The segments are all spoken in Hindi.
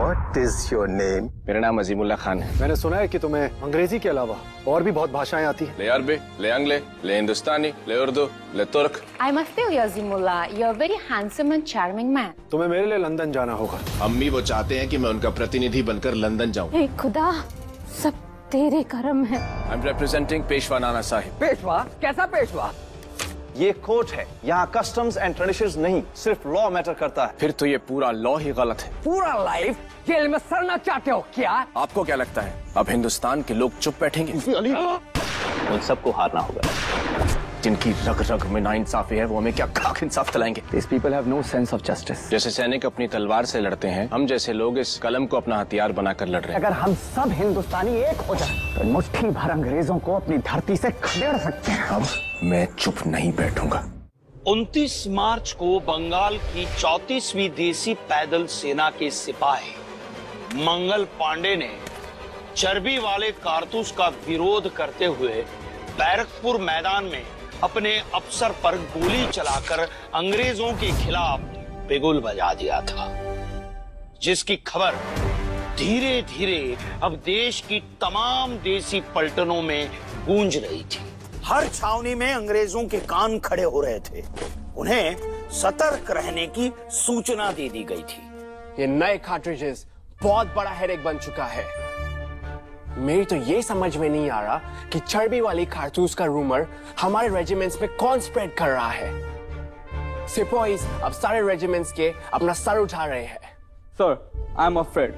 What is your name? मेरा नाम अजीमुल्ला खान है। मैंने सुना है कि तुम्हें अंग्रेजी के अलावा और भी बहुत भाषाएं आती हैं। ले अरबी, ले अंग्ले, ले हिंदुस्तानी, ले उर्दू, ले तुर्क। I must tell you, Azimullah, you're a very handsome and charming man. तुम्हें मेरे लिए लंदन जाना होगा। अम्मी वो चाहते हैं कि मैं उनका प्रतिनिधि बनकर लंदन जाऊं। हे खुदा, सब तेरे करम है। I'm representing Peshwa Nana Sahib. पेशवा? कैसा पेशवा? ये कोर्ट है, यहाँ कस्टम्स एंड ट्रेडिशंस नहीं, सिर्फ लॉ मैटर करता है। फिर तो ये पूरा लॉ ही गलत है। पूरा लाइफ जेल में सड़ना चाहते हो क्या? आपको क्या लगता है अब हिंदुस्तान के लोग चुप बैठेंगे? उन सबको हारना होगा। जिनकी रग रग में नाइंसाफी है वो हमें क्या खाक इंसाफ दिलाएंगे? These people have no sense of justice. जैसे सैनिक अपनी तलवार से लड़ते हैं, हम जैसे लोग इस कलम को अपना हथियार बनाकर लड़ रहे हैं। अगर हम सब हिंदुस्तानी एक हो जाए तो मुट्ठी भर अंग्रेजों को अपनी धरती से खदेड़ सकते हैं। अब मैं चुप नहीं बैठूंगा। 29 मार्च को बंगाल की 34वीं देसी पैदल सेना के सिपाही मंगल पांडे ने चर्बी वाले कारतूस का विरोध करते हुए बैरकपुर मैदान में अपने अफसर पर गोली चलाकर अंग्रेजों के खिलाफ बिगुल बजा दिया था, जिसकी खबर धीरे धीरे अब देश की तमाम देसी पलटनों में गूंज रही थी। हर छावनी में अंग्रेजों के कान खड़े हो रहे थे। उन्हें सतर्क रहने की सूचना दे दी गई थी। ये नए कार्ट्रिजेस बहुत बड़ा हेडेक बन चुका है। मेरी तो ये समझ में नहीं आ रहा कि चर्बी वाली कारतूस का रूमर हमारे रेजिमेंट्स में कौन स्प्रेड कर रहा है। सिपाहीज अब सारे रेजिमेंट्स के अपना सर उठा रहे हैं। Sir, I am afraid.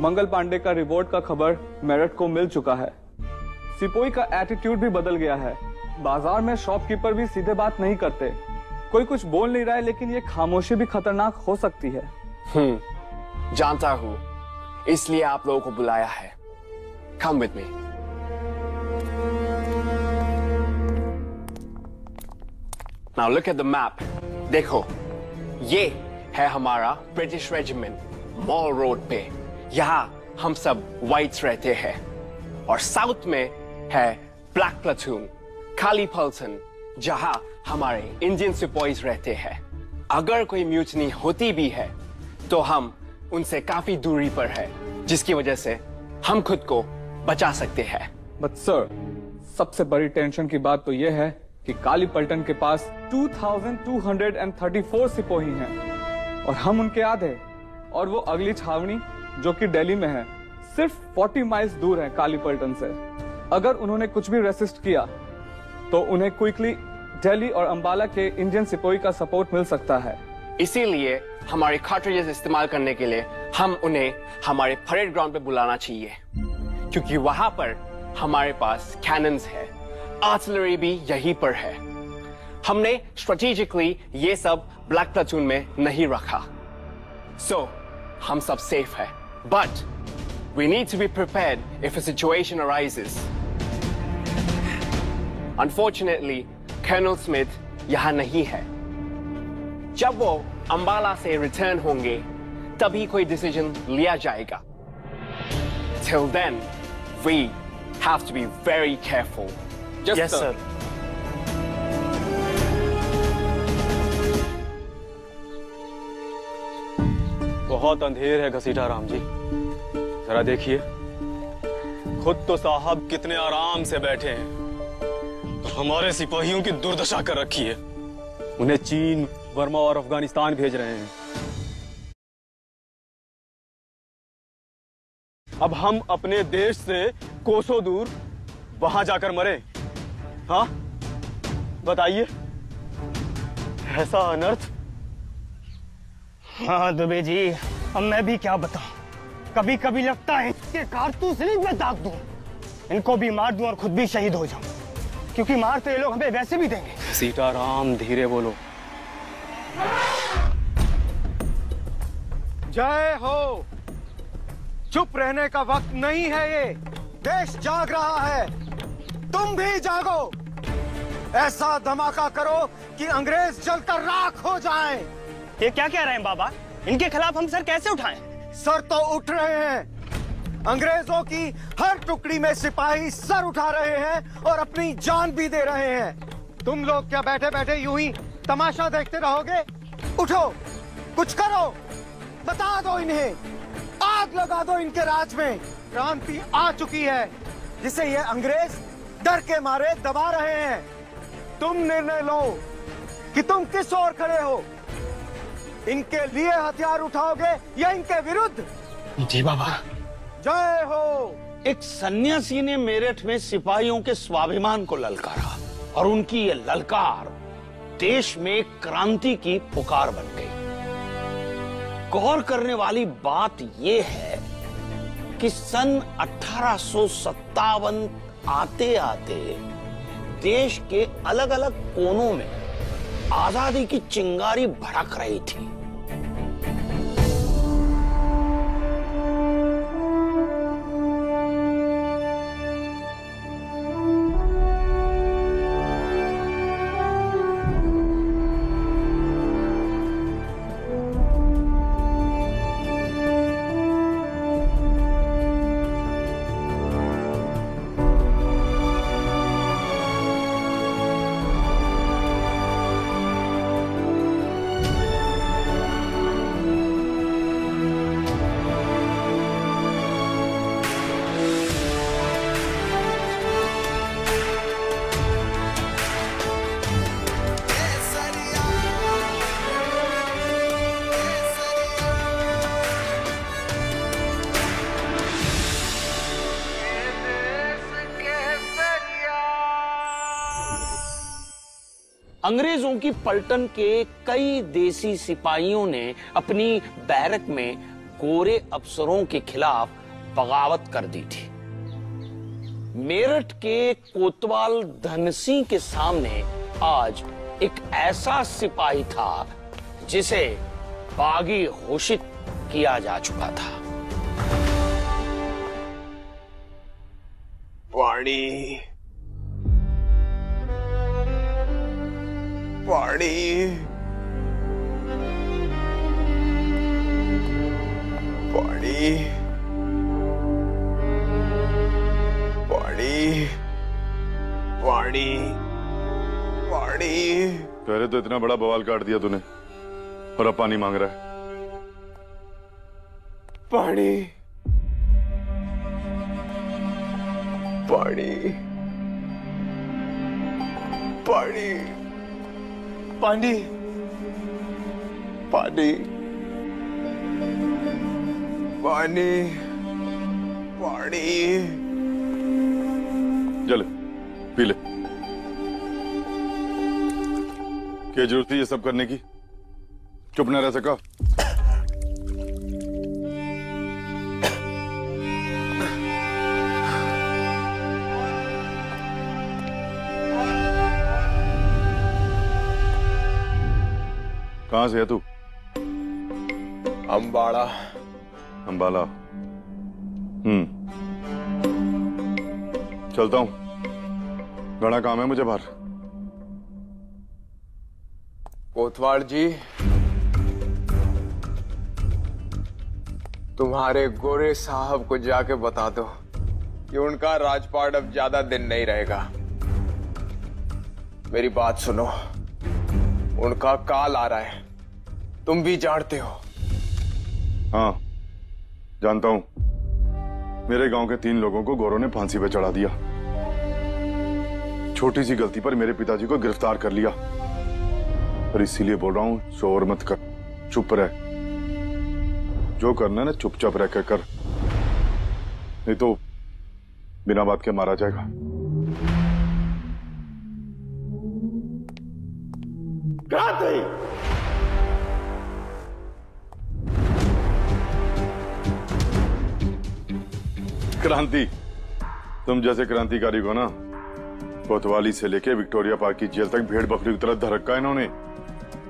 Mangal Pandey का रिवोल्ट का खबर मेरठ को मिल चुका है। सिपाही का एटीट्यूड भी बदल गया है। बाजार में शॉपकीपर भी सीधे बात नहीं करते। कोई कुछ बोल नहीं रहा है, लेकिन ये खामोशी भी खतरनाक हो सकती है। जानता हूँ, इसलिए आप लोगों को बुलाया है। Come with me. Now look at the map. देखो, ये है हमारा ब्रिटिश रेजिमेंट मॉल रोड पे। यहाँ हम सब व्हाइट्स रहते हैं और साउथ में है ब्लैक प्लाटून, काली पल्टन, जहाँ हमारे इंडियन सिपाहीज रहते हैं। अगर कोई म्यूटनी होती भी है तो हम उनसे काफी दूरी पर है, जिसकी वजह से हम खुद को बचा सकते हैं। बट सर, सबसे बड़ी टेंशन की बात तो यह है कि काली पलटन के पास 2234 सिपाही हैं और हम उनके आधे, और वो अगली छावनी जो कि दिल्ली में है सिर्फ 40 माइल्स दूर है काली पलटन से। अगर उन्होंने कुछ भी रेसिस्ट किया तो उन्हें क्विकली दिल्ली और अंबाला के इंडियन सिपाही का सपोर्ट मिल सकता है। इसीलिए हमारे कार्ट्रिजेस इस्तेमाल करने के लिए हम उन्हें हमारे परेड ग्राउंड पे बुलाना चाहिए, क्योंकि वहां पर हमारे पास कैनन्स है, आर्टिलरी भी यहीं पर है। हमने स्ट्रेटेजिकली ये सब ब्लैक प्लाटून में नहीं रखा, सो हम सब सेफ है। But we need to be prepared if a situation arises. Unfortunately colonel Smith यहाँ नहीं है। जब वो अंबाला से रिटर्न होंगे तभी कोई डिसीजन लिया जाएगा। Till then, we have to be very careful. Yes, sir. बहुत अंधेर है घसीटा राम जी, जरा देखिए। खुद तो साहब कितने आराम से बैठे हैं, हमारे सिपाहियों की दुर्दशा कर रखी है। उन्हें चीन, बर्मा और अफगानिस्तान भेज रहे हैं। अब हम अपने देश से कोसों दूर वहां जाकर मरे? हाँ, बताइए, ऐसा अनर्थ। हाँ दुबे जी, अब मैं भी क्या बताऊं। कभी कभी लगता है कि कारतूस नहीं मैं दाग दूं, इनको भी मार दूं और खुद भी शहीद हो जाऊं, क्योंकि मार तो ये लोग हमें वैसे भी देंगे। सीताराम, धीरे बोलो। जय हो। चुप रहने का वक्त नहीं है ये। देश जाग रहा है, तुम भी जागो। ऐसा धमाका करो कि अंग्रेज जलकर राख हो जाएं। ये क्या कह रहे हैं बाबा? इनके खिलाफ हम सर कैसे उठाएं? सर तो उठ रहे हैं। अंग्रेजों की हर टुकड़ी में सिपाही सर उठा रहे हैं और अपनी जान भी दे रहे हैं। तुम लोग क्या बैठे बैठे यूं ही तमाशा देखते रहोगे? उठो, कुछ करो, बता दो इन्हें, आज आग लगा दो इनके राज में। क्रांति आ चुकी है जिसे ये अंग्रेज डर के मारे दबा रहे हैं। तुम निर्णय लो कि तुम किस ओर खड़े हो, इनके लिए हथियार उठाओगे या इनके विरुद्ध? जी बाबा। जय हो। एक सन्यासी ने मेरठ में सिपाहियों के स्वाभिमान को ललकारा और उनकी ये ललकार देश में क्रांति की पुकार बन गई। गौर करने वाली बात यह है कि सन 1857 आते आते देश के अलग अलग कोनों में आजादी की चिंगारी भड़क रही थी। अंग्रेजों की पलटन के कई देसी सिपाहियों ने अपनी बैरक में गोरे अफसरों के खिलाफ बगावत कर दी थी। मेरठ के कोतवाल धनसिंह के सामने आज एक ऐसा सिपाही था जिसे बागी घोषित किया जा चुका था। पानी पानी पानी पानी पानी पानी। पहले तो इतना बड़ा बवाल काट दिया तूने और अब पानी मांग रहा है। पानी पानी पानी पानी पानी पानी पानी। चल पी ले। क्या जरूरत थी ये सब करने की? चुप न रह सका? कहां से है तू? अंबाला। अंबाला। चलता हूं, बड़ा काम है मुझे बाहर। कोतवाल जी, तुम्हारे गोरे साहब को जाके बता दो कि उनका राजपाट अब ज्यादा दिन नहीं रहेगा। मेरी बात सुनो, उनका काल आ रहा है, तुम भी जानते हो। हाँ जानता हूं। मेरे गांव के 3 लोगों को गोरों ने फांसी पे चढ़ा दिया। छोटी सी गलती पर मेरे पिताजी को गिरफ्तार कर लिया। पर इसीलिए बोल रहा हूं, शोर मत कर, चुप रह। जो करना है ना चुपचाप रह कर, नहीं तो बिना बात के मारा जाएगा। क्रांति! क्रांति? तुम जैसे क्रांतिकारी को ना कोतवाली से लेके विक्टोरिया पार्क की जेल तक भेड़ बकरी की तरह धरक्का इन्होंने।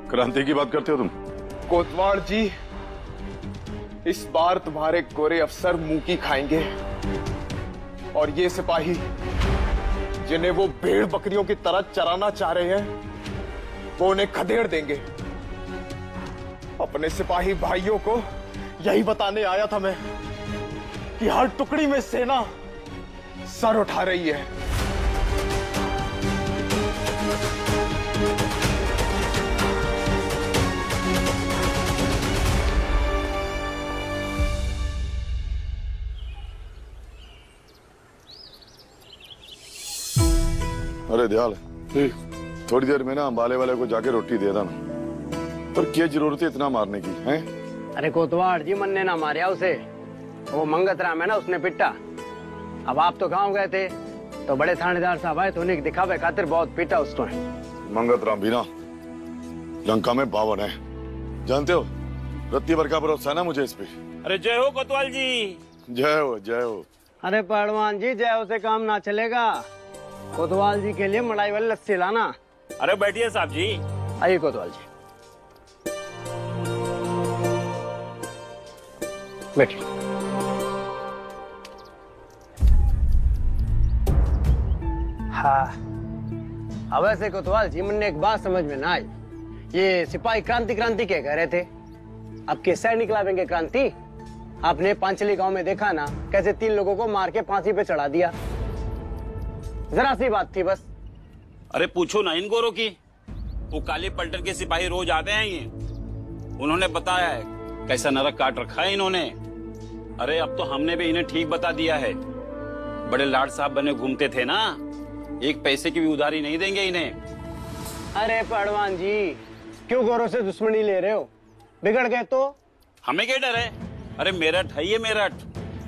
क्रांति की बात करते हो तुम? कोतवाल जी, इस बार तुम्हारे गोरे अफसर मुंह की खाएंगे और ये सिपाही जिन्हें वो भेड़ बकरियों की तरह चराना चाह रहे हैं, वो उन्हें खदेड़ देंगे। अपने सिपाही भाइयों को यही बताने आया था मैं कि हर टुकड़ी में सेना सर उठा रही है। अरे दयाल, थोड़ी देर में ना अंबाले वाले को जाके रोटी दे देना। पर क्या जरूरत है इतना मारने की, हैं? अरे कोतवाल जी, मन ने ना मारिया उसे, वो मंगत राम है ना, उसने पिटा। अब आप तो गांव गए थे तो बड़े थानेदार साहब आए तो उन्हें दिखावे खातिर बहुत पीटा उसको। मंगत राम भी ना लंका में बावन है, जानते हो? रत्ती भर का भरोसा है ना मुझे इस पे। अरे जय हो कोतवाल जी। जय हो, जय हो। अरे पहलवान जी, जय हो से काम ना चलेगा। कोतवाल जी के लिए मलाई वाली लस्सी लाना। अरे बैठिए साहब जी। आइए कोतवाल जी, बैठिए। हाँ, अब ऐसे कोतवाल जी, मुन्ने एक बात समझ में ना आई। ये सिपाही क्रांति क्रांति क्या कह रहे थे, अब किससे निकलावेंगे क्रांति? आपने पांचली गांव में देखा ना, कैसे 3 लोगों को मार के फांसी पे चढ़ा दिया। जरा सी बात थी बस। अरे पूछो ना इन गोरों की, वो काली पलटन के सिपाही रोज आते हैं ये, उन्होंने बताया है कैसा नरक काट रखा है इन्होंने। अरे अब तो हमने भी इन्हें ठीक बता दिया है, बड़े लाड साहब बने घूमते थे ना, एक पैसे की भी उधारी नहीं देंगे इन्हें। अरे पहलवान जी, क्यों गोरों से दुश्मनी ले रहे हो? बिगड़ गए तो? हमें क्या डर है? अरे मेरठ है ये मेरठ,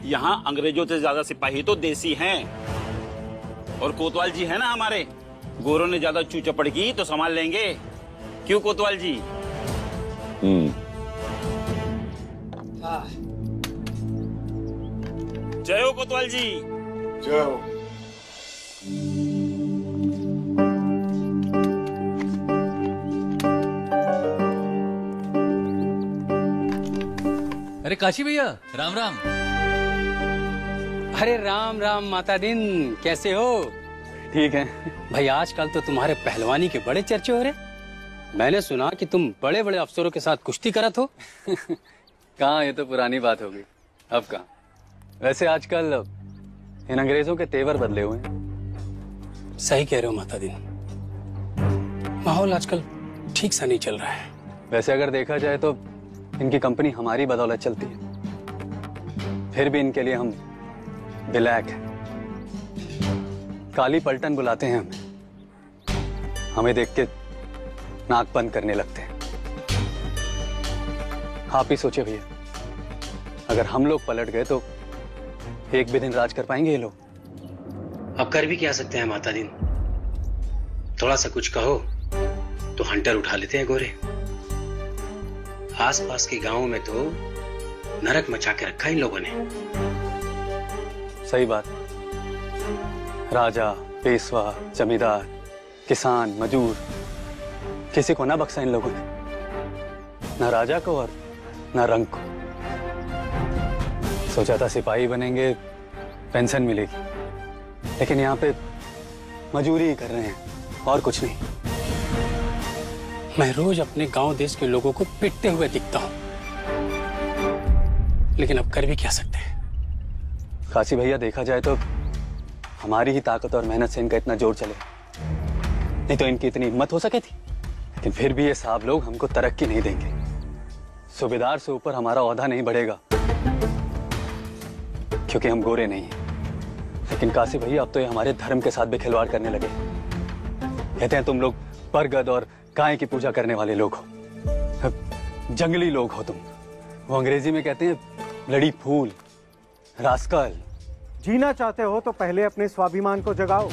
यहाँ अंग्रेजों से ज्यादा सिपाही तो देसी हैं। और कोतवाल जी है ना हमारे, गोरों ने ज्यादा चू चपड़ की तो संभाल लेंगे। क्यों कोतवाल जी? जय हो कोतवाल जी। जय हो। अरे काशी भैया, राम राम। अरे राम राम माता दिन, कैसे हो? ठीक है भाई, आजकल तो तुम्हारे पहलवानी के बड़े चर्चे हो रहे। मैंने सुना कि तुम बड़े बड़े अफसरों के साथ कुश्ती करत हो। कहाँ, ये तो पुरानी बात हो गई, अब कहाँ। वैसे आजकल इन अंग्रेजों के तेवर बदले हुए हैं। सही कह रहे हो माता दिन, माहौल आजकल ठीक सा नहीं चल रहा है। वैसे अगर देखा जाए तो इनकी कंपनी हमारी बदौलत चलती है, फिर भी इनके लिए हम ब्लैक है। काली पलटन बुलाते हैं हमें देख के नाक बंद करने लगते हैं। आप ही सोचे भैया, अगर हम लोग पलट गए तो एक भी दिन राज कर पाएंगे ये लोग? अब कर भी क्या सकते हैं माता दिन, थोड़ा सा कुछ कहो तो हंटर उठा लेते हैं गोरे। आसपास के गांवों में तो नरक मचा के रखा इन लोगों ने। सही बात, राजा, पेशवा, जमींदार, किसान, मजदूर, किसी को ना बख्शा इन लोगों ने, ना राजा को और ना रंग को। सोचा था सिपाही बनेंगे, पेंशन मिलेगी, लेकिन यहाँ पे मजूरी ही कर रहे हैं और कुछ नहीं। मैं रोज अपने गांव देश के लोगों को पिटते हुए दिखता हूँ, लेकिन अब कर भी क्या सकते हैं। काशी भैया, देखा जाए तो हमारी ही ताकत और मेहनत से इनका इतना जोर चले, नहीं तो इनकी इतनी हिम्मत हो सके थी। लेकिन फिर भी ये साहब लोग हमको तरक्की नहीं देंगे, सूबेदार से ऊपर हमारा ओहदा नहीं बढ़ेगा, क्योंकि हम गोरे नहीं हैं। लेकिन काशी भैया, अब तो ये हमारे धर्म के साथ भी खिलवाड़ करने लगे। कहते हैं तुम लोग बरगद और गाय की पूजा करने वाले लोग हो, जंगली लोग हो तुम। वो अंग्रेजी में कहते हैं ब्लडी फूल, रास्कल। जीना चाहते हो तो पहले अपने स्वाभिमान को जगाओ,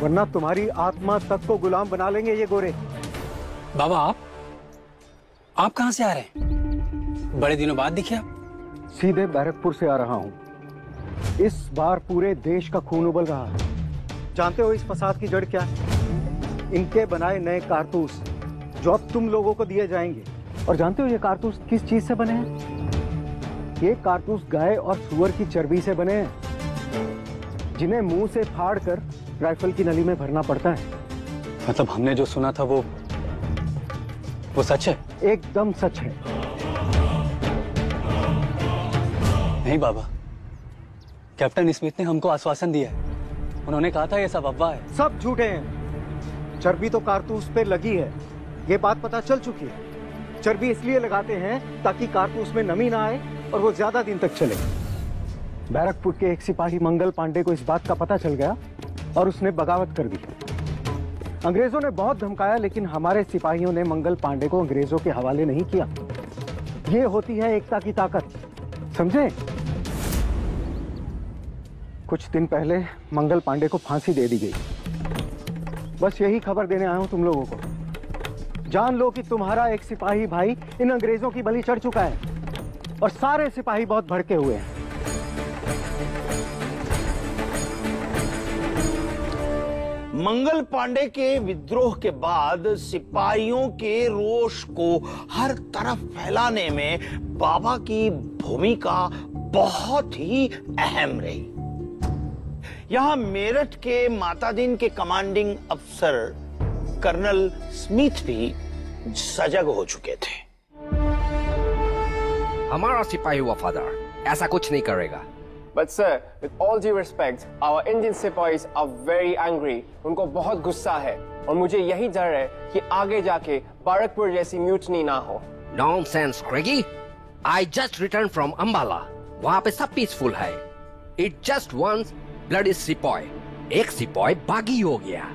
वरना तुम्हारी आत्मा तक को गुलाम बना लेंगे ये गोरे। बाबा, आप कहां से आ रहे हैं? बड़े दिनों बाद दिखे आप। सीधे बैरकपुर से आ रहा हूं। इस बार पूरे देश का खून उबल रहा है। जानते हो इस फसाद की जड़ क्या है? इनके बनाए नए कारतूस जो अब तुम लोगों को दिए जाएंगे। और जानते हो ये कारतूस किस चीज से बने हैं? ये कारतूस गाय और सुअर की चर्बी से बने हैं, जिन्हें मुंह से फाड़ कर राइफल की नली में भरना पड़ता है। मतलब हमने जो सुना था वो सच है? एकदम सच है। नहीं बाबा, कैप्टन स्मिथ ने हमको आश्वासन दिया है, उन्होंने कहा था ये सब अफवाह है। सब झूठे हैं। चर्बी तो कारतूस पे लगी है, ये बात पता चल चुकी है। चर्बी इसलिए लगाते हैं ताकि कारतूस में नमी ना आए और वो ज्यादा दिन तक चले। बैरकपुर के एक सिपाही मंगल पांडे को इस बात का पता चल गया और उसने बगावत कर दी। अंग्रेजों ने बहुत धमकाया, लेकिन हमारे सिपाहियों ने मंगल पांडे को अंग्रेजों के हवाले नहीं किया। ये होती है एकता की ताकत, समझे? कुछ दिन पहले मंगल पांडे को फांसी दे दी गई। बस यही खबर देने आया हूं तुम लोगों को। जान लो कि तुम्हारा एक सिपाही भाई इन अंग्रेजों की बलि चढ़ चुका है और सारे सिपाही बहुत भड़के हुए हैं। मंगल पांडे के विद्रोह के बाद सिपाहियों के रोष को हर तरफ फैलाने में बाबा की भूमिका बहुत ही अहम रही। यहां मेरठ के मातादीन के कमांडिंग अफसर कर्नल स्मिथ भी सजग हो चुके थे। हमारा सिपाही वफादार ऐसा कुछ नहीं करेगा। But sir, with all due respect, our Indian Sepoys are very angry. उनको बहुत गुस्सा है और मुझे यही डर है कि आगे जाके बारकपुर जैसी म्यूटनी ना हो। Nonsense, Craigie. I just returned from Ambala. वहाँ पे सब पीसफुल है। It just wants bloody Sepoy. एक सिपाही बागी हो गया।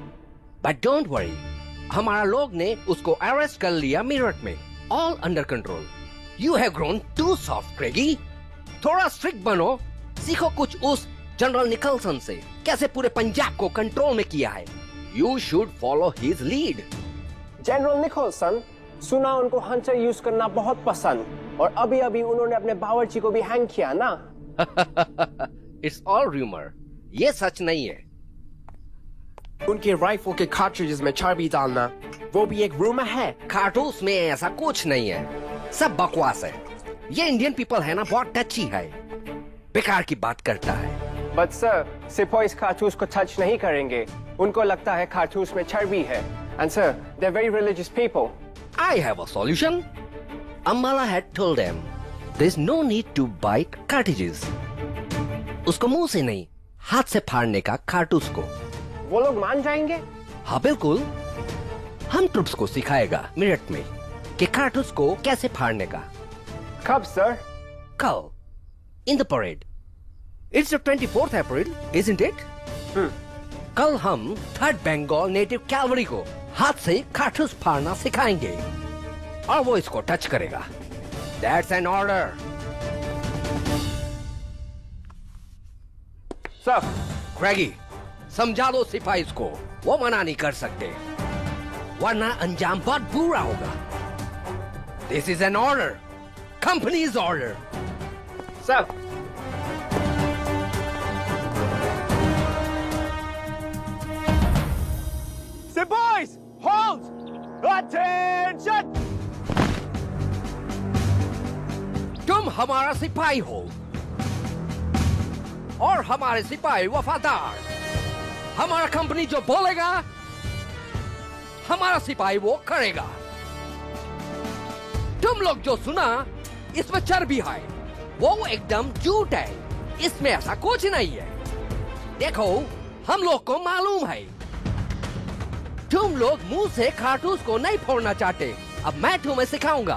But don't worry, हमारा लोग ने उसको अरेस्ट कर लिया मेरठ में। All under control. You have grown too soft, Craigie. थोड़ा स्ट्रिक्ट बनो। सीखो कुछ उस जनरल निकलसन से, कैसे पूरे पंजाब को कंट्रोल में किया है। You should follow his lead. General Nicholson, सुना उनको हंटर यूज करना बहुत पसंद और अभी अभी उन्होंने अपने बावर्ची को भी हैंग किया ना। It's all rumor. ये सच नहीं है। उनके राइफल के कार्ट्रिजेस में चर्बी डालना, वो भी एक रूमर है। कारतूस में ऐसा कुछ नहीं है, सब बकवास है। ये इंडियन पीपल है ना, बहुत टची है, बेकार की बात करता है। बट सर, सिपाहीज कारतूस को टच नहीं करेंगे। उनको लगता है कारतूस में चर्बी है। And sir, they're very religious people. I have a solution. Ambala had told them there's no need to buy cartridges. उसको मुंह से नहीं, हाथ से फाड़ने का कारतूस को। वो लोग मान जाएंगे? हाँ बिल्कुल। हम ट्रुप्स को सिखाएगा मेरठ में कि कारतूस को कैसे फाड़ने का। कब सर? कल, in the parade. It's the 24th April, isn't it? कल हम 3rd Bengal Native Cavalry को हाथ से कारतूस फाड़ना सिखाएंगे और वो इसको टच करेगा। That's an order. Sir, Craigie, समझा दो सिपाही को, वो मना नहीं कर सकते, वरना अंजाम बहुत बुरा होगा। This is an order. Company's order. Sir. Boys, hold! Attention! तुम हमारा सिपाही हो और हमारे सिपाही वफादार। हमारा कंपनी जो बोलेगा, हमारा सिपाही वो करेगा। तुम लोग जो सुना, इसमें चर्बी है, वो एकदम झूठ है। इसमें ऐसा कुछ नहीं है। देखो, हम लोग को मालूम है तुम लोग मुंह से कारतूस को नहीं फोड़ना चाहते। अब मैं तुम्हें सिखाऊंगा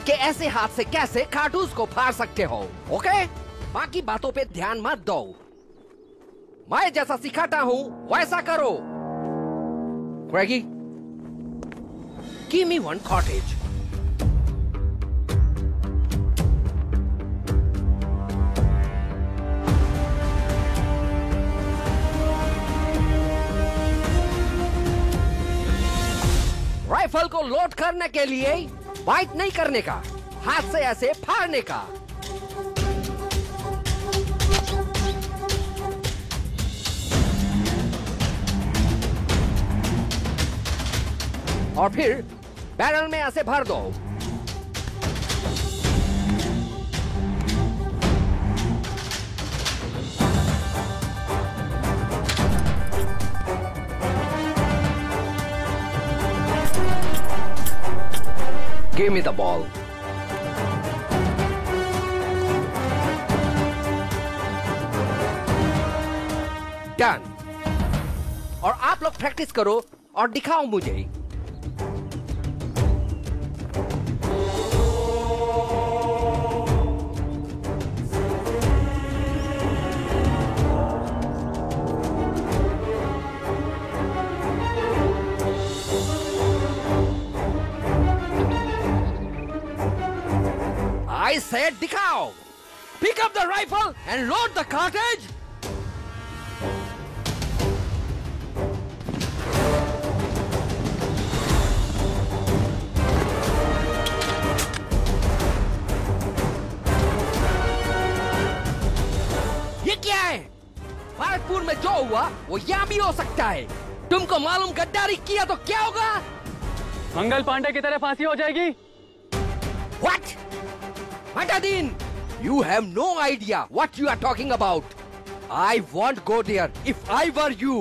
कि ऐसे हाथ से कैसे कारतूस को फाड़ सकते हो। ओके? बाकी बातों पे ध्यान मत दो। मैं जैसा सिखाता हूँ वैसा करो। Craigie, give me one cartridge. Rifle को लोड करने के लिए बाइट नहीं करने का, हाथ से ऐसे फाड़ने का। और फिर बैरल में ऐसे भर दो। Give me the ball. Done. और आप लोग प्रैक्टिस करो और दिखाओ मुझे। I said दिखाओ. Pick up the rifle and load the cartridge. ये क्या है? भारतपुर में जो हुआ वो यहाँ भी हो सकता है. तुमको मालूम गद्दारी किया तो क्या होगा? मंगल पांडे की तरह फांसी हो जाएगी. What? Matadin, you have no idea what you are talking about. I won't go there if I were you.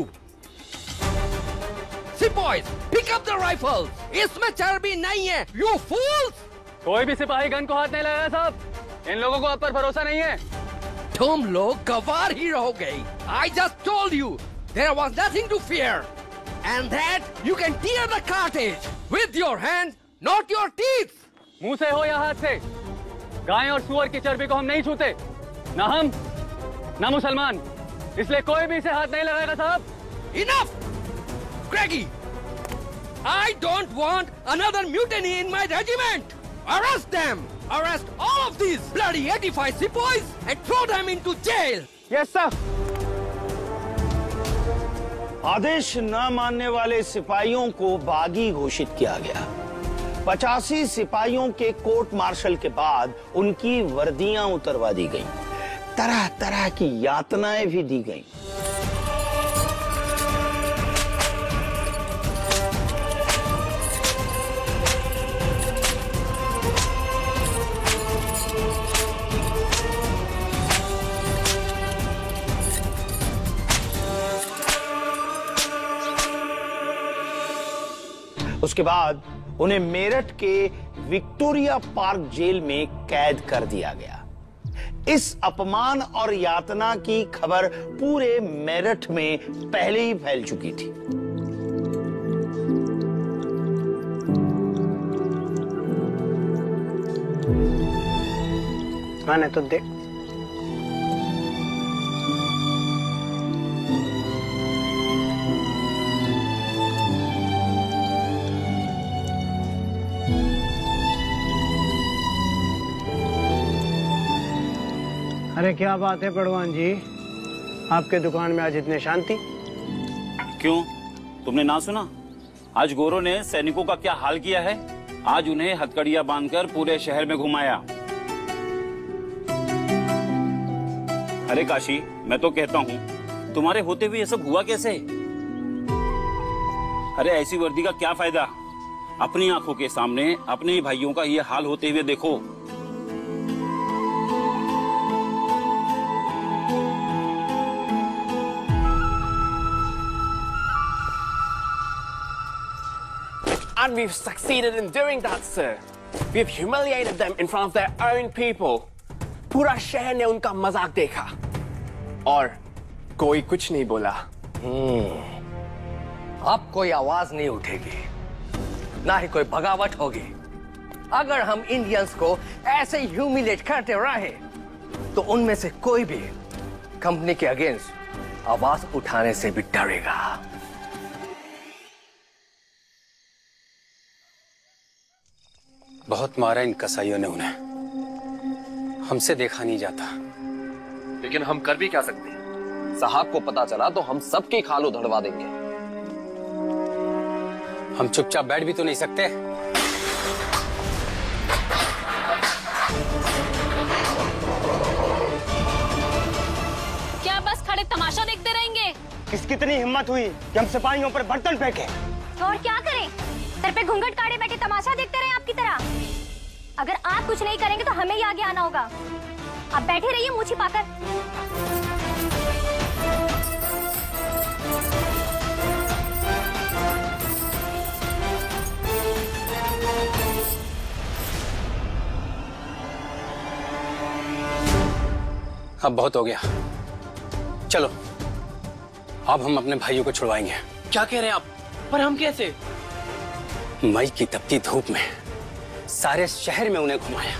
Sepoys, pick up the rifles. इसमें चर्बी नहीं है. You fools! कोई भी सिपाही गन को हाथ नहीं लगाया साहब. इन लोगों को आप पर भरोसा नहीं है. तुम लोग गवार ही रहोगे. I just told you there was nothing to fear, and that you can tear the cartridge with your hands, not your teeth. मुंह से हो या हाथ से, गाय और सुअर की चर्बी को हम नहीं छूते. ना हम, ना मुसलमान. इसलिए कोई भी इसे हाथ नहीं लगाएगा साहब. Enough, Greggy. I don't want another mutiny in my regiment. Arrest them. Arrest all of these bloody 85 sepoys and throw them into jail. Yes, sir. आदेश न मानने वाले सिपाहियों को बागी घोषित किया गया. 85 सिपाहियों के कोर्ट मार्शल के बाद उनकी वर्दियां उतरवा दी गईं. तरह तरह की यातनाएं भी दी गईं. उसके बाद उन्हें मेरठ के विक्टोरिया पार्क जेल में कैद कर दिया गया. इस अपमान और यातना की खबर पूरे मेरठ में पहले ही फैल चुकी थी. मैंने तो देख अरे क्या बात है पड़वान जी, आपके दुकान में आज इतने शांति? क्यों, तुमने ना सुना? आज गोरों ने सैनिकों का क्या हाल किया है. आज उन्हें हथकड़ियां बांधकर पूरे शहर में घुमाया. अरे काशी, मैं तो कहता हूँ तुम्हारे होते हुए ये सब हुआ कैसे? अरे ऐसी वर्दी का क्या फायदा? अपनी आंखों के सामने अपने ही भाइयों का ये हाल होते हुए देखो. And we've succeeded in doing that, sir. We've humiliated them in front of their own people. पूरा शहर ने उनका मजाक देखा और कोई कुछ नहीं बोला. अब कोई आवाज नहीं उठेगी, ना ही कोई बगावत होगी. अगर हम इंडियंस को ऐसे ह्यूमिलेट करते रहे तो उनमें से कोई भी कंपनी के अगेंस्ट आवाज उठाने से भी डरेगा. बहुत मारा इन कसाईयों ने उन्हें. हमसे देखा नहीं जाता. लेकिन हम कर भी क्या सकते हैं? साहब को पता चला तो हम सबकी खाल उधड़वा देंगे. हम चुपचाप बैठ भी तो नहीं सकते. क्या बस खड़े तमाशा देखते रहेंगे? किसकी इतनी हिम्मत हुई कि हम सिपाहियों पर बर्तन फेंके? और क्या करें? सर पे घूंघट काढ़े बैठे तमाशा देखते रहे आपकी तरह. अगर आप कुछ नहीं करेंगे तो हमें ही आगे आना होगा. आप बैठे रहिए मुंह छिपाकर. अब बहुत हो गया. चलो, अब हम अपने भाइयों को छुड़वाएंगे. क्या कह रहे हैं आप? पर हम कैसे? मई की तपती धूप में सारे शहर में उन्हें घुमाया.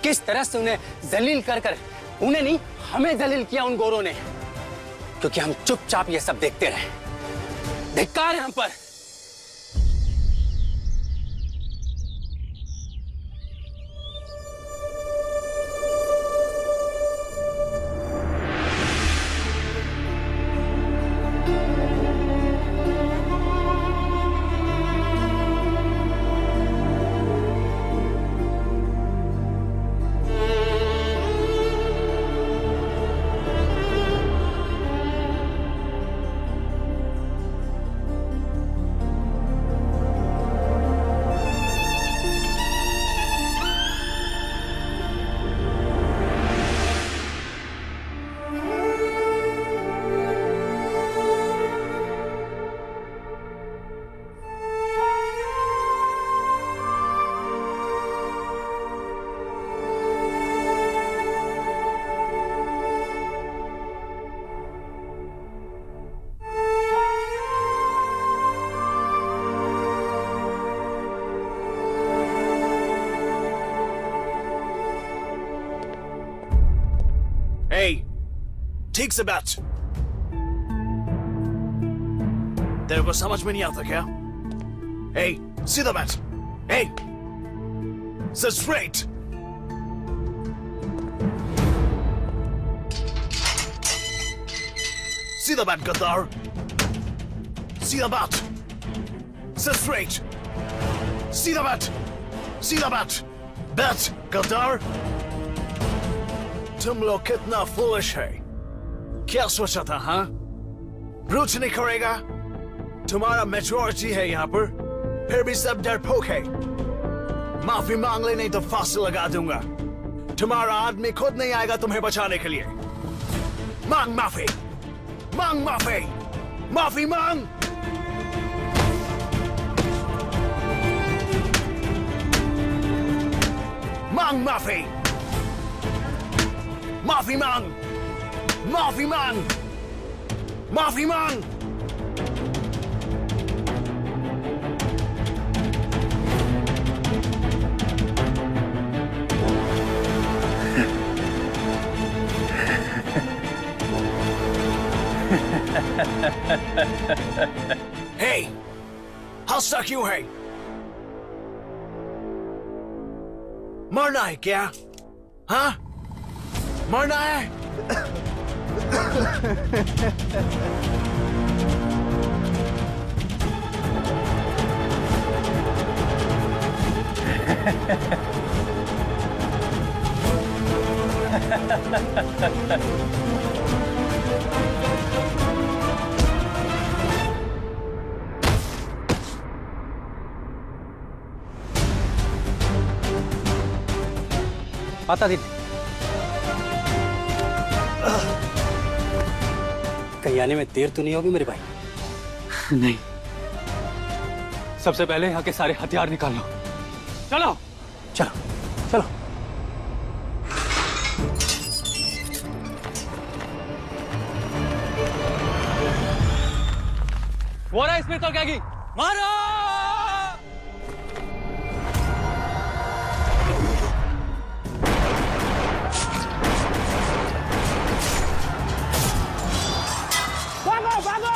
किस तरह से उन्हें जलील कर कर, उन्हें नहीं हमें जलील किया उन गोरों ने, क्योंकि हम चुपचाप ये सब देखते रहे. धिक्कार है हम पर. ठीक से बैठ। तेरे को समझ में नहीं आता क्या? Hey, सीधा बैठ। Hey, sit straight. सीधा बैठ गद्दार। सीधा बैठ। Sit straight. सीधा बैठ। सीधा बैठ। बैठ गद्दार। तुम लोग कितना foolish है। क्या सोचा था, हाँ? रुच नहीं करेगा? तुम्हारा मेजॉरिटी है यहाँ पर, फिर भी सब डरपोक है। माफी मांग ले, नहीं तो फांसी लगा दूंगा। तुम्हारा आदमी खुद नहीं आएगा तुम्हें बचाने के लिए। मांग माफी, मांग माफी, माफी मांग। मांग माफी, माफी मांग, माफी मांग, माफी मांग। Hey, हंसता क्यों है? मरना है क्या? हाँ? मरना है? आता दीदी, कहीं आने में देर तो नहीं होगी मेरे भाई? नहीं, सबसे पहले यहाँ के सारे हथियार निकाल लो। चलो चलो चलो। वो रहा इसमें तो क्या की? मारो! भागो भागो!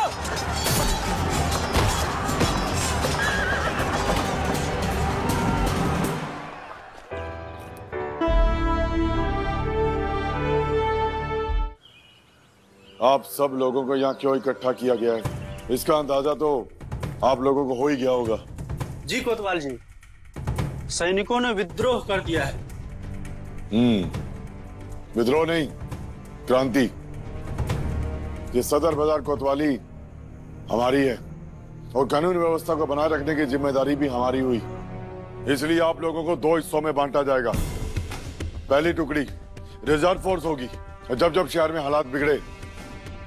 आप सब लोगों को यहाँ क्यों इकट्ठा किया गया है, इसका अंदाजा तो आप लोगों को हो ही गया होगा। जी कोतवाल जी, सैनिकों ने विद्रोह कर दिया है। विद्रोह नहीं, क्रांति। ये सदर बाजार कोतवाली हमारी है और कानून व्यवस्था को बनाए रखने की जिम्मेदारी भी हमारी हुई। इसलिए आप लोगों को 2 हिस्सों में बांटा जाएगा। पहली टुकड़ी रिजर्व फोर्स होगी और जब जब शहर में हालात बिगड़े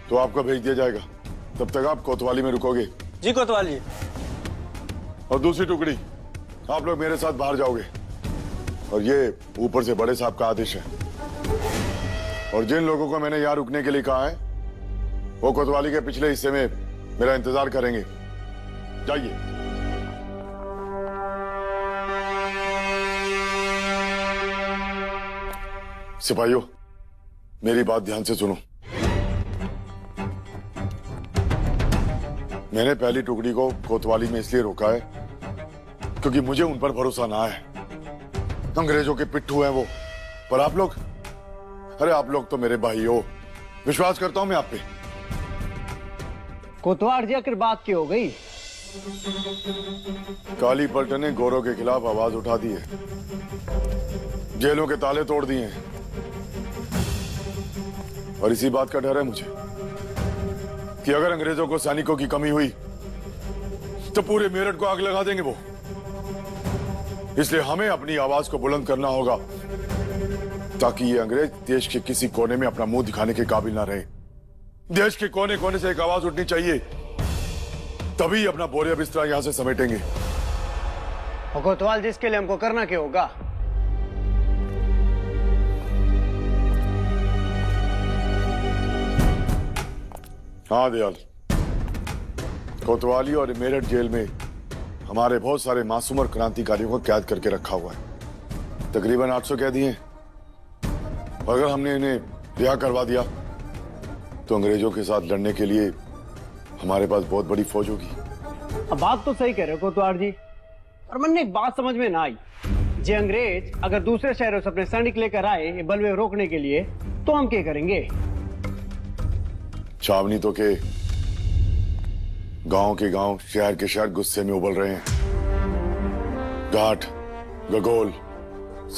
तो आपको भेज दिया जाएगा। तब तक आप कोतवाली में रुकोगे। जी कोतवाल जी। और दूसरी टुकड़ी आप लोग मेरे साथ बाहर जाओगे और ये ऊपर से बड़े साहब का आदेश है। और जिन लोगों को मैंने यहाँ रुकने के लिए कहा है वो कोतवाली के पिछले हिस्से में मेरा इंतजार करेंगे। जाइए। सिपाहियों, मेरी बात ध्यान से सुनो। मैंने पहली टुकड़ी को कोतवाली में इसलिए रोका है क्योंकि मुझे उन पर भरोसा ना है। अंग्रेजों के पिट्ठू हैं वो। पर आप लोग, अरे आप लोग तो मेरे भाई हो, विश्वास करता हूं मैं आप पे। कोतवाल जी आखिर बात क्या हो गई? काली पलटन ने गोरों के खिलाफ आवाज उठा दी है, जेलों के ताले तोड़ दिए हैं और इसी बात का डर है मुझे कि अगर अंग्रेजों को सैनिकों की कमी हुई तो पूरे मेरठ को आग लगा देंगे वो। इसलिए हमें अपनी आवाज को बुलंद करना होगा ताकि ये अंग्रेज देश के किसी कोने में अपना मुंह दिखाने के काबिल ना रहे। देश के कोने कोने से एक आवाज उठनी चाहिए, तभी अपना बोरिया बिस्तरा यहां से समेटेंगे। कोतवाल जी, इसके लिए हमको करना क्या होगा? हाँ दयाल, कोतवाली और मेरठ जेल में हमारे बहुत सारे मासूम और क्रांतिकारियों को कैद करके रखा हुआ है। तकरीबन 800 कैदी हैं। अगर हमने इन्हें रिहा करवा दिया तो अंग्रेजों के साथ लड़ने के लिए हमारे पास बहुत बड़ी फौज होगी। अब बात तो सही कह रहे हो कोतवाल जी, और मन एक बात समझ में ना आई। जे अंग्रेज अगर दूसरे शहरों से अपने सैनिक लेकर आए ये बलवे रोकने के लिए, तो हम क्या करेंगे? छावनी तो के गांव, शहर के शहर गुस्से में उबल रहे हैं। घाट, गगोल,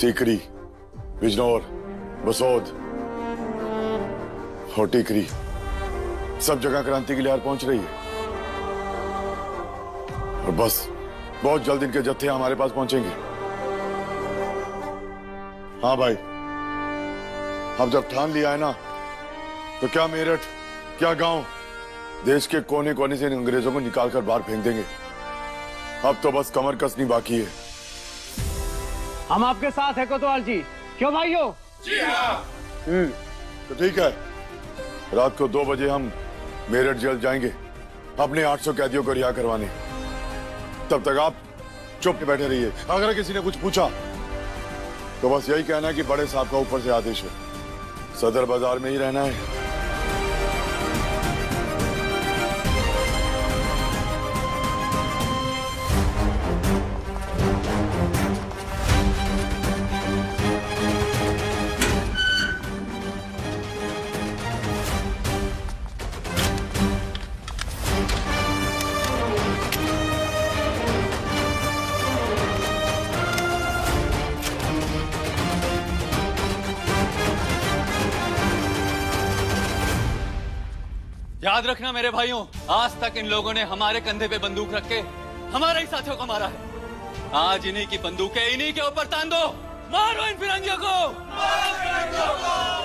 सीकरी, बिजनौर, बसोद और टीकरी, सब जगह क्रांति की लहर पहुंच रही है। और बस बहुत जल्द इनके जत्थे हमारे पास पहुंचेंगे। हाँ भाई, अब जब ठान लिया है ना, तो क्या मेरठ, क्या गांव, देश के कोने कोने से इन अंग्रेजों को निकाल कर बाहर फेंक देंगे। अब तो बस कमर कसनी बाकी है। हम आपके साथ हैं कोतवाल जी, क्यों भाइयों? जी हाँ। तो ठीक है, रात को 2 बजे हम मेरठ जेल जाएंगे अपने 800 कैदियों को रिहा करवाने। तब तक आप चुप बैठे रहिए। अगर किसी ने कुछ पूछा तो बस यही कहना है कि बड़े साहब का ऊपर से आदेश है, सदर बाजार में ही रहना है। याद रखना मेरे भाइयों, आज तक इन लोगों ने हमारे कंधे पे बंदूक रख के हमारे ही साथियों को मारा है। आज इन्हीं की बंदूकें इन्हीं के ऊपर तान दो। मारो इन फिरंगियों को,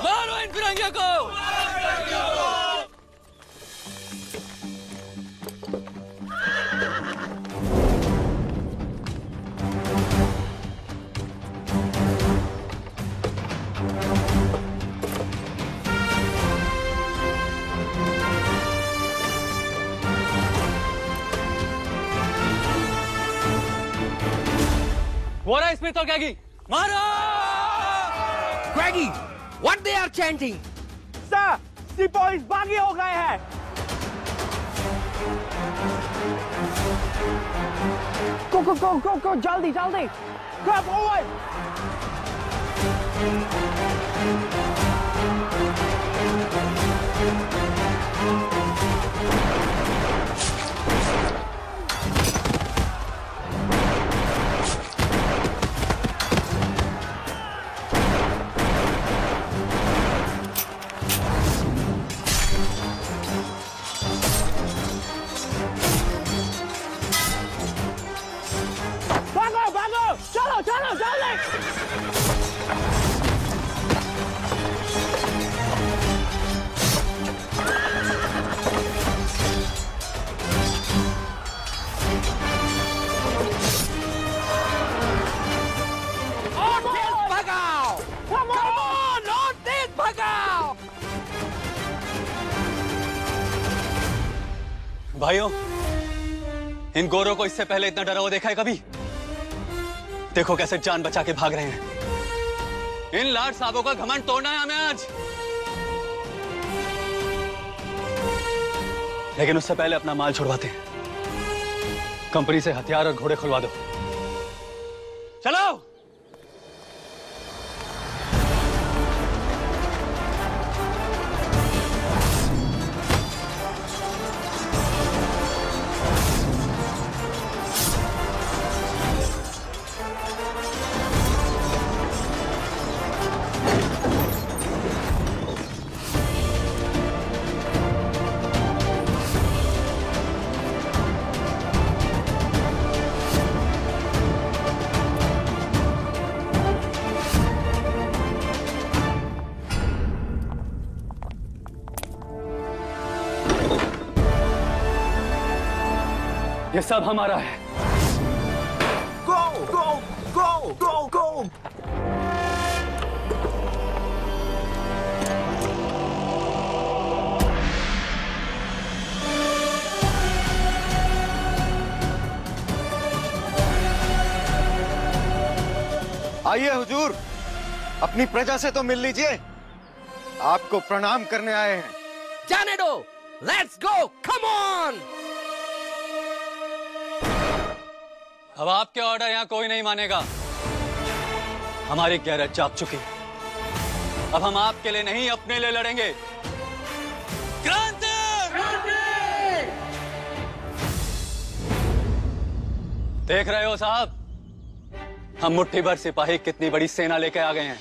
मारो इन फिरंगियों को। What is Smith or Gaggy? Mara! Greggy, what they are chanting? Sir, सिपाही बागी हो गए हैं। Go, जल्दी, grab forward. चलो, जल्दी। भाइयों, इन गोरों को इससे पहले इतना डरा हुआ देखा है कभी? देखो कैसे जान बचा के भाग रहे हैं। इन लाट साहबों का घमंड तोड़ना है हमें आज। लेकिन उससे पहले अपना माल छुड़वाते हैं। कंपनी से हथियार और घोड़े खुलवा दो। चलो। ये सब हमारा है। Go! आइए हुजूर, अपनी प्रजा से तो मिल लीजिए। आपको प्रणाम करने आए हैं। जाने दो। Let's go, come on. अब आपके ऑर्डर यहाँ कोई नहीं मानेगा। हमारी गैरत जाग चुकी है। अब हम आपके लिए नहीं, अपने लिए लड़ेंगे। क्रांति! देख रहे हो साहब, हम मुट्ठी भर सिपाही कितनी बड़ी सेना लेके आ गए हैं।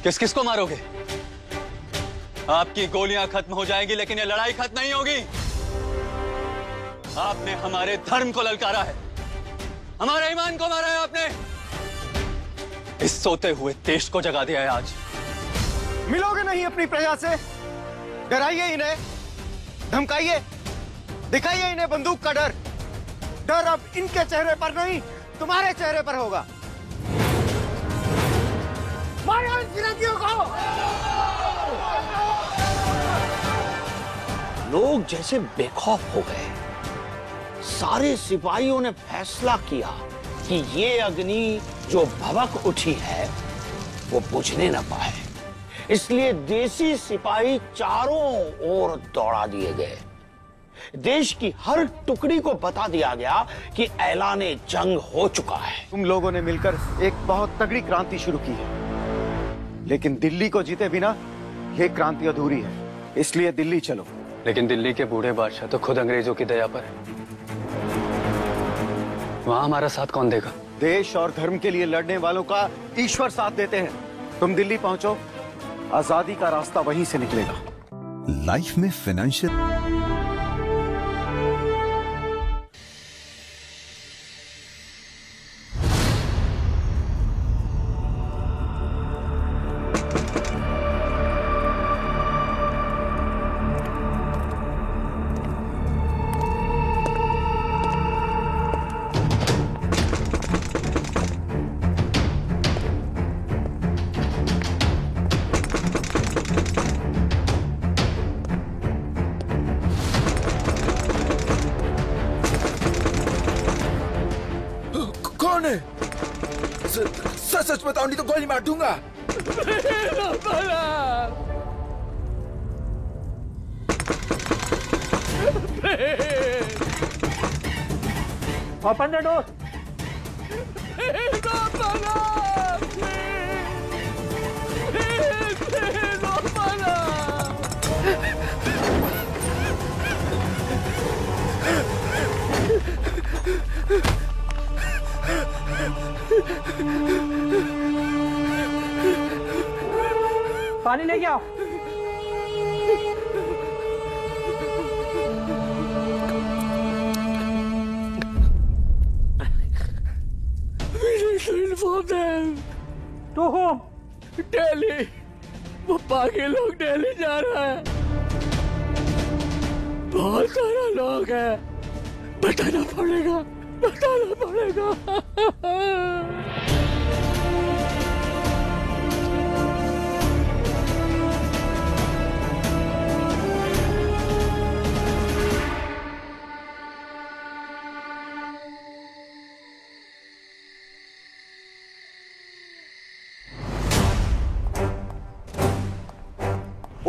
किस किस को मारोगे? आपकी गोलियां खत्म हो जाएंगी, लेकिन ये लड़ाई खत्म नहीं होगी। आपने हमारे धर्म को ललकारा है, हमारे ईमान को मारा है आपने। इस सोते हुए देश को जगा दिया है आज। मिलोगे नहीं अपनी प्रजा से? डराइए इन्हें, धमकाइए, दिखाइए इन्हें बंदूक का डर। डर अब इनके चेहरे पर नहीं, तुम्हारे चेहरे पर होगा। मारो इन फिरंगियों को। लोग जैसे बेखौफ हो गए। सारे सिपाहियों ने फैसला किया कि ये अग्नि जो भभक उठी है वो बुझने न पाए। इसलिए देसी सिपाही चारों ओर दौड़ा दिए गए। देश की हर टुकड़ी को बता दिया गया कि ऐलाने जंग हो चुका है। तुम लोगों ने मिलकर एक बहुत तगड़ी क्रांति शुरू की है, लेकिन दिल्ली को जीते बिना यह क्रांति अधूरी है। इसलिए दिल्ली चलो। लेकिन दिल्ली के बूढ़े बादशाह तो खुद अंग्रेजों की दया पर है। वहां हमारा साथ कौन देगा? देश और धर्म के लिए लड़ने वालों का ईश्वर साथ देते हैं। तुम दिल्ली पहुंचो, आजादी का रास्ता वहीं से निकलेगा। लाइफ में फाइनेंशियल सच बताओ नहीं तो गोली मार दूंगा। Open the door. पानी लेके आओ। To home. दिल्ली। वो बाकी लोग दिल्ली जा रहा है। बहुत सारा लोग है। बताना पड़ेगा, बताना पड़ेगा।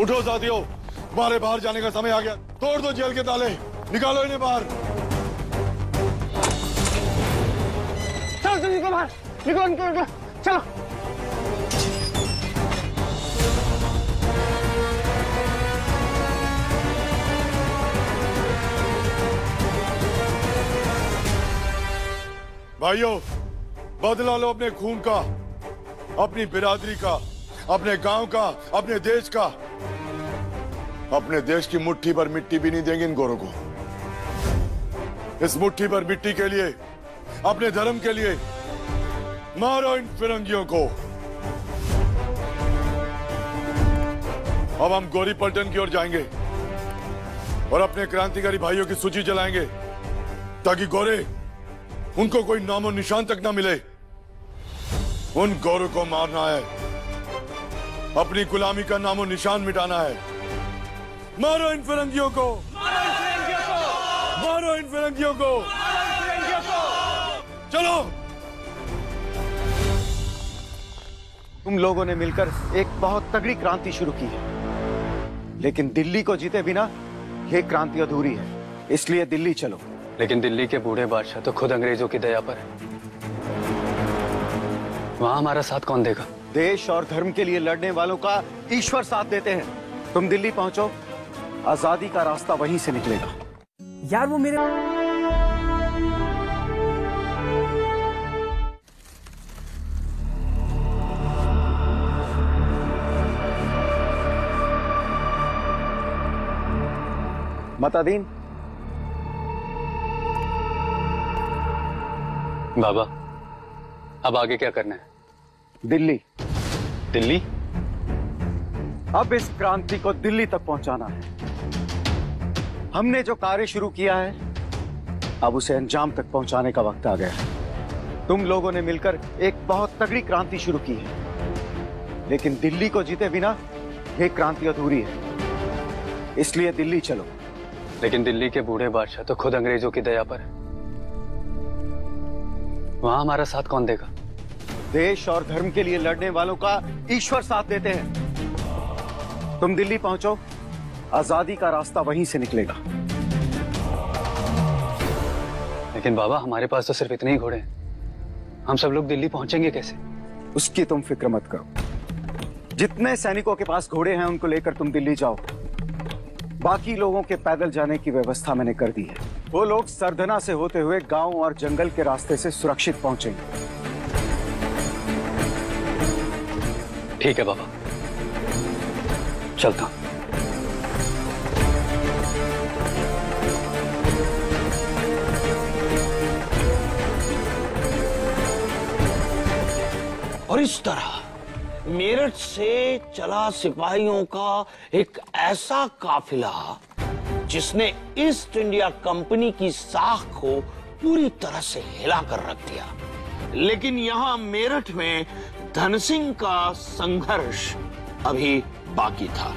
उठो साथियों, तुम्हारे बाहर जाने का समय आ गया। तोड़ दो जेल के ताले, निकालो इन्हें बाहर। चलो निकलो बाहर, निकलो निकलो निकलो, चलो। भाइयों, बदला लो अपने खून का, अपनी बिरादरी का, अपने गांव का, अपने देश का। अपने देश की मुट्ठी भर मिट्टी भी नहीं देंगे इन गोरों को। इस मुट्ठी भर मिट्टी के लिए, अपने धर्म के लिए मारो इन फिरंगियों को। अब हम गोरी पलटन की ओर जाएंगे और अपने क्रांतिकारी भाइयों की सूची जलाएंगे, ताकि गोरे उनको कोई नामो निशान तक ना मिले। उन गोरों को मारना है, अपनी गुलामी का नामो निशान मिटाना है। मारो इन फिरंगियों को, मारो इन फिरंगियों को, मारो इन फिरंगियों को, मारो इन फिरंगियों को। चलो। तुम लोगों ने मिलकर एक बहुत तगड़ी क्रांति शुरू की है, लेकिन दिल्ली को जीते बिना ये क्रांति अधूरी है, इसलिए दिल्ली चलो। लेकिन दिल्ली के बूढ़े बादशाह तो खुद अंग्रेजों की दया पर है। वहां हमारा साथ कौन देगा? देश और धर्म के लिए लड़ने वालों का ईश्वर साथ देते हैं। तुम दिल्ली पहुंचो, आजादी का रास्ता वहीं से निकलेगा। यार वो मेरे मतादीन। बाबा, अब आगे क्या करना है? दिल्ली। दिल्ली? अब इस क्रांति को दिल्ली तक पहुंचाना है। हमने जो कार्य शुरू किया है, अब उसे अंजाम तक पहुंचाने का वक्त आ गया है। तुम लोगों ने मिलकर एक बहुत तगड़ी क्रांति शुरू की है, लेकिन दिल्ली को जीते बिना यह क्रांति अधूरी है, इसलिए दिल्ली चलो। लेकिन दिल्ली के बूढ़े बादशाह तो खुद अंग्रेजों की दया पर है। वहां हमारा साथ कौन देगा? देश और धर्म के लिए लड़ने वालों का ईश्वर साथ देते हैं। तुम दिल्ली पहुंचो, आजादी का रास्ता वहीं से निकलेगा। लेकिन बाबा, हमारे पास तो सिर्फ इतने ही घोड़े हैं, हम सब लोग दिल्ली पहुंचेंगे कैसे? उसकी तुम फिक्र मत करो। जितने सैनिकों के पास घोड़े हैं उनको लेकर तुम दिल्ली जाओ। बाकी लोगों के पैदल जाने की व्यवस्था मैंने कर दी है। वो लोग सरधना से होते हुए गांव और जंगल के रास्ते से सुरक्षित पहुंचेंगे। ठीक है बाबा, चलता। और इस तरह मेरठ से चला सिपाहियों का एक ऐसा काफिला जिसने ईस्ट इंडिया कंपनी की साख को पूरी तरह से हिला कर रख दिया। लेकिन यहां मेरठ में धन सिंह का संघर्ष अभी बाकी था।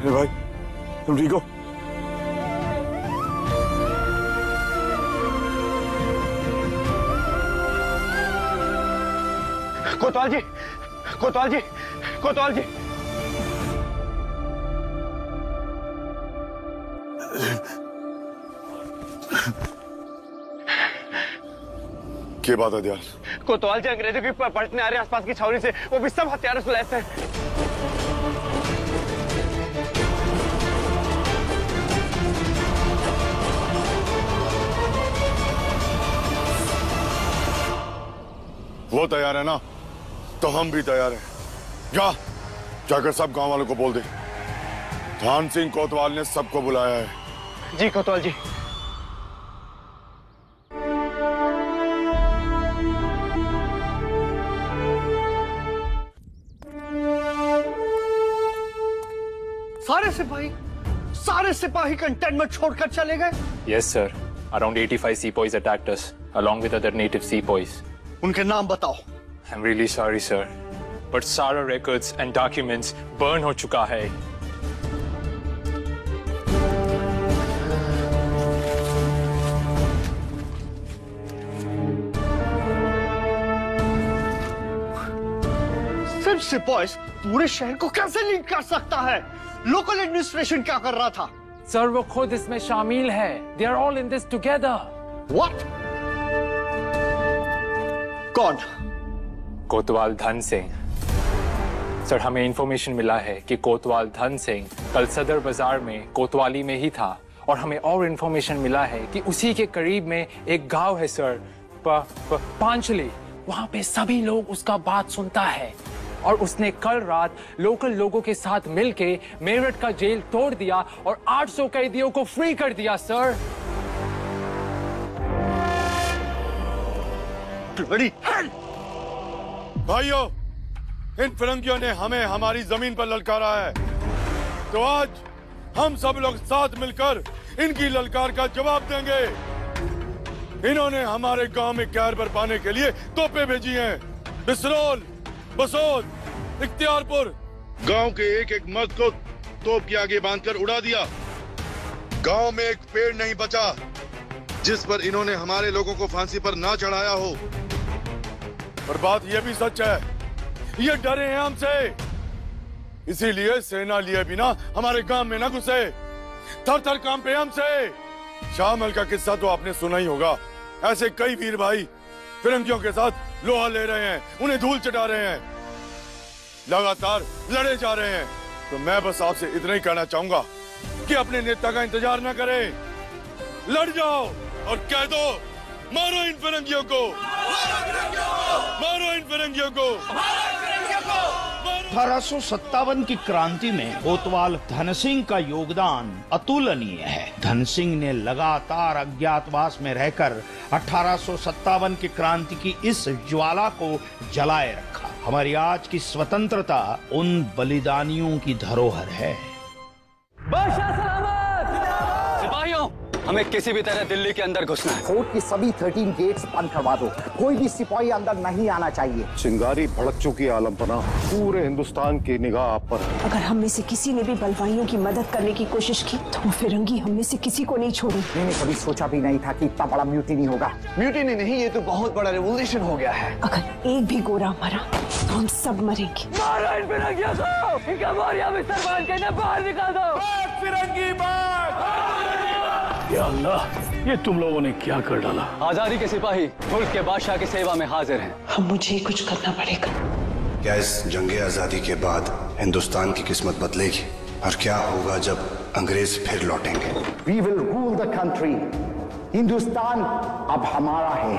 भाई, तुम ठीक हो? कोतवाल जी, कोतवाल जी, कोतवाल जी। क्या बात है दयाल? कोतवाल जी, अंग्रेजों की पलटने आ रहे आसपास की छावनी से, वो भी सब हथियारों से लैस हैं। वो तैयार है ना, तो हम भी तैयार हैं। जाकर सब गांव वालों को बोल दे, धान सिंह कोतवाल ने सबको बुलाया है। जी कोतवाल जी। सारे सिपाही कंटेनमेंट छोड़कर चले गए? Yes, sir. Around 85 sepoys attacked us, along with other native sepoys. उनके नाम बताओ। I'm really sorry, sir. But सारा records and documents burn हो चुका है। सिर्फ सिपाही पूरे शहर को कैसे लीड कर सकता है? लोकल एडमिनिस्ट्रेशन क्या कर रहा था? सर वो खुद इसमें शामिल है। They are all in this together. What? कौन? कोतवाल धन सिंह। सर हमें इंफॉर्मेशन मिला है कि कोतवाल धन सिंह कल सदर बाजार में कोतवाली में ही था, और हमें और इंफॉर्मेशन मिला है कि उसी के करीब में एक गांव है सर, पांचली। वहां पे सभी लोग उसका बात सुनता है, और उसने कल रात लोकल लोगों के साथ मिलके मेरठ का जेल तोड़ दिया और 800 कैदियों को फ्री कर दिया सर। भाइयों, इन फिरंगियों ने हमें हमारी जमीन पर ललकारा है, तो आज हम सब लोग साथ मिलकर इनकी ललकार का जवाब देंगे। इन्होंने हमारे गांव में कहर बरपाने के लिए तोपें भेजी हैं। बिसरौल, बसोद, इख्तियारपुर गांव के एक एक मर्द को तोप के आगे बांधकर उड़ा दिया। गांव में एक पेड़ नहीं बचा जिस पर इन्होंने हमारे लोगों को फांसी पर ना चढ़ाया हो। और बात यह भी सच है, ये डरे हैं हमसे, इसीलिए सेना लिए बिना हमारे गांव में ना घुसे। थर थर कांपे हमसे। शाहमल का किस्सा तो आपने सुना ही होगा। ऐसे कई वीर भाई फिरंगियों के साथ लोहा ले रहे हैं, उन्हें धूल चटा रहे हैं, लगातार लड़े जा रहे हैं। तो मैं बस आपसे इतना ही कहना चाहूंगा कि अपने नेता का इंतजार न करें, लड़ जाओ और कह दो, मारो इन फिरंगियों को, मारो इन फिरंगियों को। 1857 की क्रांति में कोतवाल धन सिंह का योगदान अतुलनीय है। धन सिंह ने लगातार अज्ञातवास में रहकर 1857 की क्रांति की इस ज्वाला को जलाए रखा। हमारी आज की स्वतंत्रता उन बलिदानियों की धरोहर है। सिपाहियों, हमें किसी भी तरह दिल्ली के अंदर घुसना है। फोर्ट की सभी 13 गेट्स बंद करवा दो। कोई भी सिपाही अंदर नहीं आना चाहिए। चिंगारी भड़क चुकी है आलमपना, पूरे हिंदुस्तान की निगाह आप पर। अगर हम में से किसी ने भी बलवाइयों की मदद करने की कोशिश की तो वो फिरंगी हम में से किसी को नहीं छोड़े। मैंने कभी सोचा भी नहीं था कि इतना बड़ा म्यूटिनी होगा। म्यूटिनी नहीं, ये तो बहुत बड़ा रेवोल्यूशन हो गया है। अगर एक भी गोरा मरा तो हम सब मरेंगे। मारो इन फिरंगियों को, इनका बोरिया में सर बांध के इन्हें बाहर निकाल दो। फिरंगी या अल्लाह, ये तुम लोगों ने क्या कर डाला। आजादी के सिपाही मुल्क के बादशाह की सेवा में हाजिर हैं। अब मुझे ही कुछ करना पड़ेगा। क्या इस जंगे आजादी के बाद हिंदुस्तान की किस्मत बदलेगी? और क्या होगा जब अंग्रेज फिर लौटेंगे? We will rule the country. Hindustan अब हमारा है।